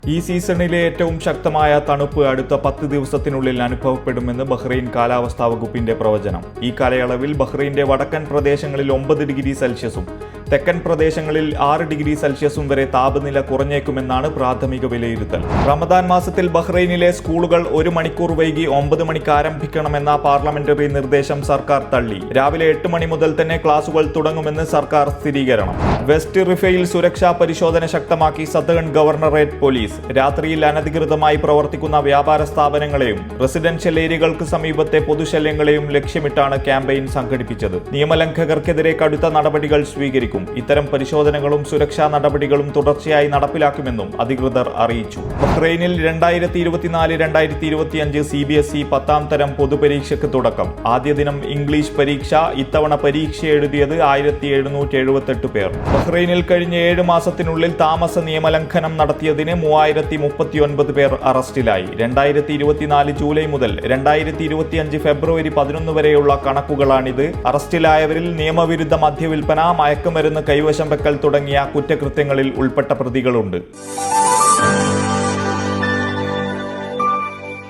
ഈ സീസണിലെ ഏറ്റവും ശക്തമായ തണുപ്പ് അടുത്ത 10 ദിവസത്തിനുള്ളിൽ അനുഭവപ്പെടുമെന്ന് ബഹ്റൈൻ കാലാവസ്ഥാ വകുപ്പിന്റെ പ്രവചനം. ഈ കാലയളവിൽ ബഹ്റൈന്റെ വടക്കൻ പ്രദേശങ്ങളിൽ 9 ഡിഗ്രി സെൽഷ്യസും തെക്കൻ പ്രദേശങ്ങളിൽ 6 ഡിഗ്രി സെൽഷ്യസും വരെ താപനില കുറഞ്ഞേക്കുമെന്നാണ് പ്രാഥമിക വിലയിരുത്തൽ. റമദാൻ മാസത്തിൽ ബഹ്റൈനിലെ സ്കൂളുകൾ 1 മണിക്കൂർ വൈകി 9 മണിക്ക് ആരംഭിക്കണമെന്ന പാർലമെന്ററി നിർദ്ദേശം സർക്കാർ തള്ളി. രാവിലെ 8 മണി മുതൽ തന്നെ ക്ലാസുകൾ തുടങ്ങുമെന്ന് സർക്കാർ സ്ഥിരീകരണം. വെസ്റ്റ് റിഫയിൽ സുരക്ഷാ പരിശോധന ശക്തമാക്കി സദേൺ ഗവർണറേറ്റ് പോലീസ്. രാത്രിയിൽ അനധികൃതമായി പ്രവർത്തിക്കുന്ന വ്യാപാര സ്ഥാപനങ്ങളെയും റെസിഡൻഷ്യൽ ഏരിയകൾക്ക് സമീപത്തെ പൊതുശല്യങ്ങളെയും ലക്ഷ്യമിട്ടാണ് ക്യാമ്പയിൻ സംഘടിപ്പിച്ചത്. നിയമലംഘകർക്കെതിരെ കടുത്ത നടപടികൾ സ്വീകരിക്കും. ഇത്തരം പരിശോധനകളും സുരക്ഷാ നടപടികളും തുടർച്ചയായി നടപ്പിലാക്കുമെന്നും അധികൃതർ അറിയിച്ചു. ബഹ്റൈനിൽ 2024-2025 CBSE 10ാം തരം പൊതുപരീക്ഷയ്ക്ക് തുടക്കം. ആദ്യ ദിനം ഇംഗ്ലീഷ് പരീക്ഷ. ഇത്തവണ പരീക്ഷ എഴുതിയത് 1778 പേർ. ബഹ്റൈനിൽ കഴിഞ്ഞ 7 മാസത്തിനുള്ളിൽ താമസ നിയമലംഘനം നടത്തിയതിന് 3039 പേർ അറസ്റ്റിലായി. 2024 ജൂലൈ മുതൽ 2025 ഫെബ്രുവരി 11 വരെയുള്ള കണക്കുകളാണിത്. അറസ്റ്റിലായവരിൽ നിയമവിരുദ്ധ മദ്യവിൽപ്പന, മയക്കുമരുന്ന് കൈവശം വെക്കൽ തുടങ്ങിയ കുറ്റകൃത്യങ്ങളിൽ ഉൾപ്പെട്ട പ്രതികളുണ്ട്.